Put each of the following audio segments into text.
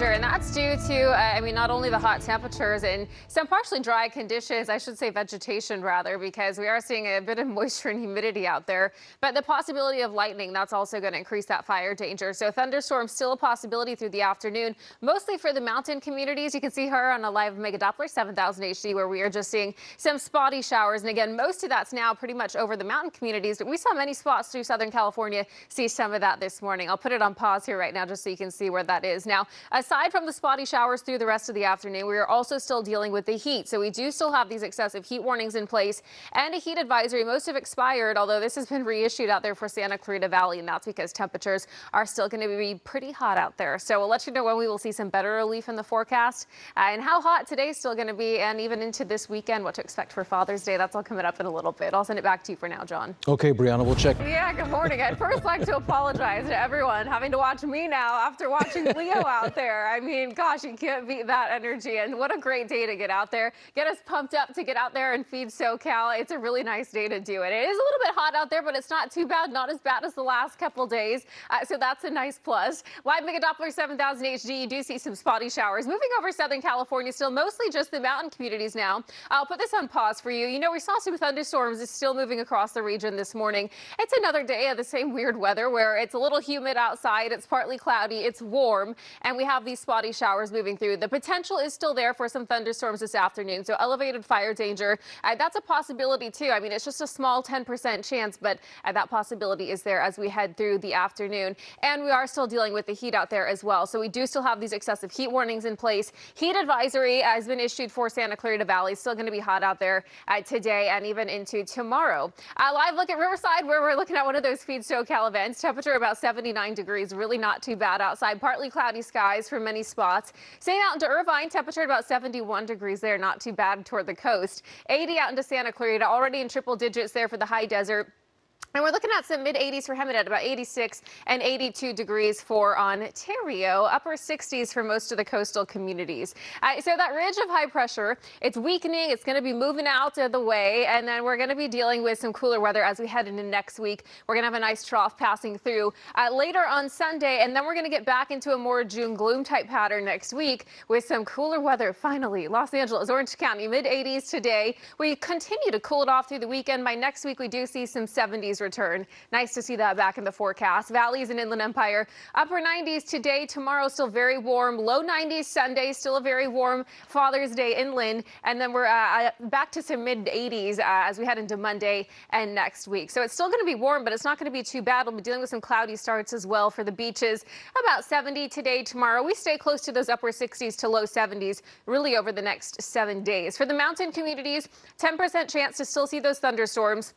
And that's due to, not only the hot temperatures and some partially dry conditions, I should say vegetation rather, because we are seeing a bit of moisture and humidity out there. But the possibility of lightning, that's also going to increase that fire danger. So thunderstorms still a possibility through the afternoon, mostly for the mountain communities. You can see her on a live Mega Doppler 7000 HD, where we are just seeing some spotty showers. And again, most of that's now pretty much over the mountain communities. But we saw many spots through Southern California see some of that this morning. I'll put it on pause here right now just so you can see where that is. Now, aside from the spotty showers through the rest of the afternoon, we are also still dealing with the heat. So we do still have these excessive heat warnings in place and a heat advisory. Most have expired, although this has been reissued out there for Santa Clarita Valley, and that's because temperatures are still going to be pretty hot out there. So we'll let you know when we will see some better relief in the forecast and how hot today's still going to be, and even into this weekend, what to expect for Father's Day. That's all coming up in a little bit. I'll send it back to you for now, John. Okay, Brianna, we'll check. Yeah, good morning. I'd first like to apologize to everyone having to watch me now after watching Leo out there. I mean, gosh, you can't beat that energy. And what a great day to get out there, get us pumped up to get out there and feed SoCal. It's a really nice day to do it. It is a little bit hot out there, but it's not too bad, not as bad as the last couple days. So that's a nice plus. Live Mega Doppler 7000 HD, you do see some spotty showers moving over Southern California, still mostly just the mountain communities now. I'll put this on pause for you. You know, we saw some thunderstorms is still moving across the region this morning. It's another day of the same weird weather where it's a little humid outside, it's partly cloudy, it's warm, and we have these spotty showers moving through. The potential is still there for some thunderstorms this afternoon, so elevated fire danger. That's a possibility too. I mean, it's just a small 10% chance, but that possibility is there as we head through the afternoon. And we are still dealing with the heat out there as well. So we do still have these excessive heat warnings in place. Heat advisory has been issued for Santa Clarita Valley. Still going to be hot out there today and even into tomorrow. Live look at Riverside, where we're looking at one of those Feed SoCal events. Temperature about 79 degrees, really not too bad outside. Partly cloudy skies for many spots. Same out into Irvine, temperature about 71 degrees there, not too bad toward the coast. 80 out into Santa Clarita, already in triple digits there for the high desert. And we're looking at some mid-80s for Heminet, about 86 and 82 degrees for Ontario, upper 60s for most of the coastal communities. So that ridge of high pressure, it's weakening. It's going to be moving out of the way, and then we're going to be dealing with some cooler weather as we head into next week. We're going to have a nice trough passing through later on Sunday, and then we're going to get back into a more June gloom type pattern next week with some cooler weather. Finally, Los Angeles, Orange County, mid-80s today. We continue to cool it off through the weekend. By next week, we do see some 70s return. Nice to see that back in the forecast. Valleys and Inland Empire, upper 90s today. Tomorrow still very warm. Low 90s Sunday, still a very warm Father's Day inland. And then we're back to some mid 80s as we head into Monday and next week. So it's still going to be warm, but it's not going to be too bad. We'll be dealing with some cloudy starts as well for the beaches. About 70 today, tomorrow. We stay close to those upper 60s to low 70s really over the next 7 days. For the mountain communities, 10% chance to still see those thunderstorms.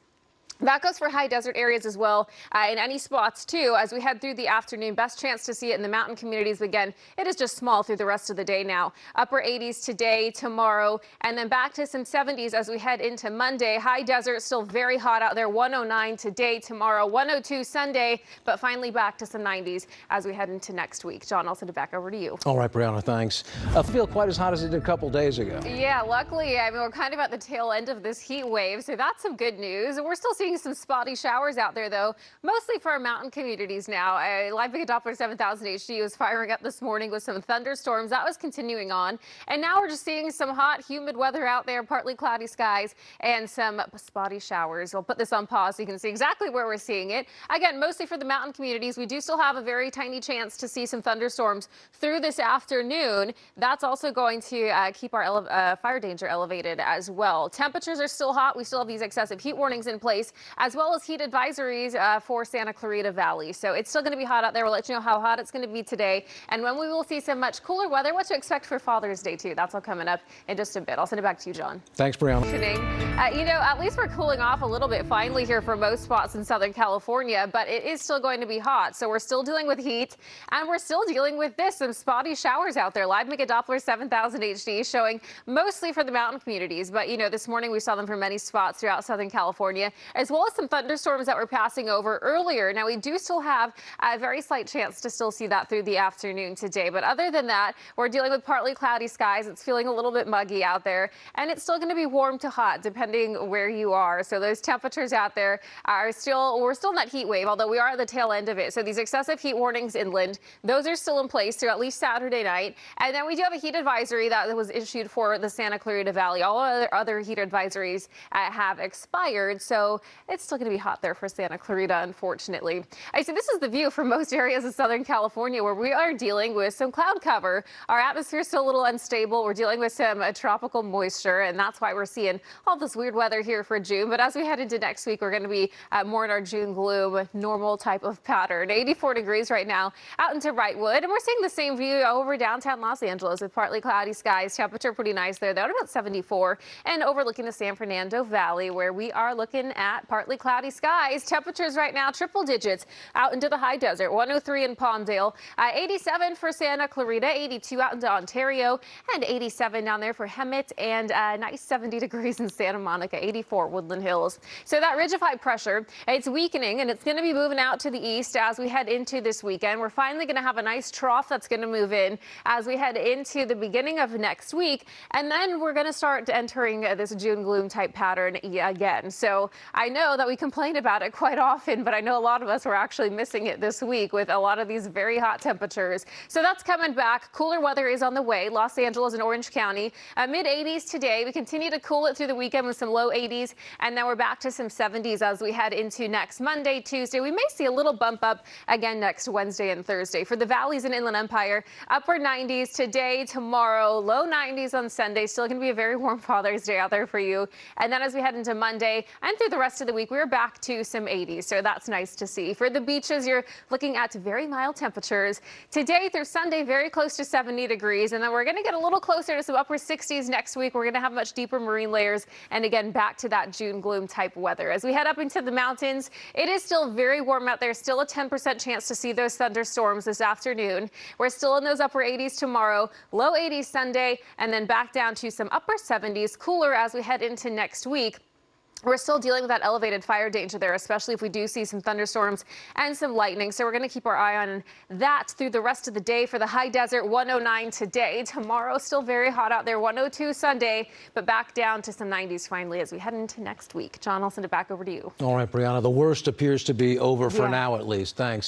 That goes for high desert areas as well, in any spots too, as we head through the afternoon. Best chance to see it in the mountain communities. Again, it is just small through the rest of the day now. Upper 80s today, tomorrow, and then back to some 70s as we head into Monday. High desert still very hot out there. 109 today, tomorrow, 102 Sunday, but finally back to some 90s as we head into next week. John, I'll send it back over to you. All right, Brianna, thanks. Feel quite as hot as it did a couple days ago. Yeah, luckily, we're kind of at the tail end of this heat wave, so that's some good news. We're still seeing some spotty showers out there, though, mostly for our mountain communities now. Live Mega Doppler 7000 HD was firing up this morning with some thunderstorms. That was continuing on. And now we're just seeing some hot, humid weather out there, partly cloudy skies, and some spotty showers. We'll put this on pause so you can see exactly where we're seeing it. Again, mostly for the mountain communities. We do still have a very tiny chance to see some thunderstorms through this afternoon. That's also going to keep our fire danger elevated as well. Temperatures are still hot. We still have these excessive heat warnings in place, as well as heat advisories for Santa Clarita Valley. So it's still going to be hot out there. We'll let you know how hot it's going to be today and when we will see some much cooler weather. What to expect for Father's Day, too. That's all coming up in just a bit. I'll send it back to you, John. Thanks, Brianna. At least we're cooling off a little bit finally here for most spots in Southern California, but it is still going to be hot. So we're still dealing with heat, and we're still dealing with some spotty showers out there. Live Mega Doppler 7000 HD showing mostly for the mountain communities. But, this morning we saw them for many spots throughout Southern California, as as well as some thunderstorms that were passing over earlier. Now, we do still have a very slight chance to still see that through the afternoon today. But other than that, we're dealing with partly cloudy skies. It's feeling a little bit muggy out there, and it's still going to be warm to hot depending where you are. So those temperatures out there we're still in that heat wave, although we are at the tail end of it. So these excessive heat warnings inland, those are still in place through at least Saturday night. And then we do have a heat advisory that was issued for the Santa Clarita Valley. All other heat advisories have expired, so it's still going to be hot there for Santa Clarita, unfortunately. I see this is the view from most areas of Southern California, where we are dealing with some cloud cover. Our atmosphere is still a little unstable. We're dealing with some tropical moisture, and that's why we're seeing all this weird weather here for June. But as we head into next week, we're going to be more in our June gloom, normal type of pattern. 84 degrees right now out into Wrightwood, and we're seeing the same view over downtown Los Angeles with partly cloudy skies. Temperature pretty nice there, though, at about 74, and overlooking the San Fernando Valley, where we are looking at partly cloudy skies. Temperatures right now triple digits out into the high desert. 103 in Palmdale, 87 for Santa Clarita, 82 out into Ontario, and 87 down there for Hemet, and nice 70 degrees in Santa Monica, 84 Woodland Hills. So that ridge of high pressure, it's weakening, and it's going to be moving out to the east as we head into this weekend. We're finally going to have a nice trough that's going to move in as we head into the beginning of next week, and then we're going to start entering this June gloom type pattern again. So I know that we complain about it quite often, but I know a lot of us were actually missing it this week with a lot of these very hot temperatures. So that's coming back. Cooler weather is on the way. Los Angeles and Orange County, mid 80s today. We continue to cool it through the weekend with some low 80s, and then we're back to some 70s as we head into next Monday, Tuesday. We may see a little bump up again next Wednesday and Thursday. For the valleys and Inland Empire, upper 90s today, tomorrow, low 90s on Sunday. Still going to be a very warm Father's Day out there for you. And then as we head into Monday and through the rest of the week, we're back to some 80s. So that's nice to see. For the beaches, you're looking at very mild temperatures. Today through Sunday, very close to 70 degrees. And then we're going to get a little closer to some upper 60s next week. We're going to have much deeper marine layers. And again, back to that June gloom type weather. As we head up into the mountains, it is still very warm out there. Still a 10% chance to see those thunderstorms this afternoon. We're still in those upper 80s tomorrow, low 80s Sunday, and then back down to some upper 70s, cooler as we head into next week. We're still dealing with that elevated fire danger there, especially if we do see some thunderstorms and some lightning. So we're going to keep our eye on that through the rest of the day. For the high desert, 109 today. Tomorrow, still very hot out there, 102 Sunday, but back down to some 90s finally as we head into next week. John, I'll send it back over to you. All right, Brianna, the worst appears to be over for now, at least. Thanks.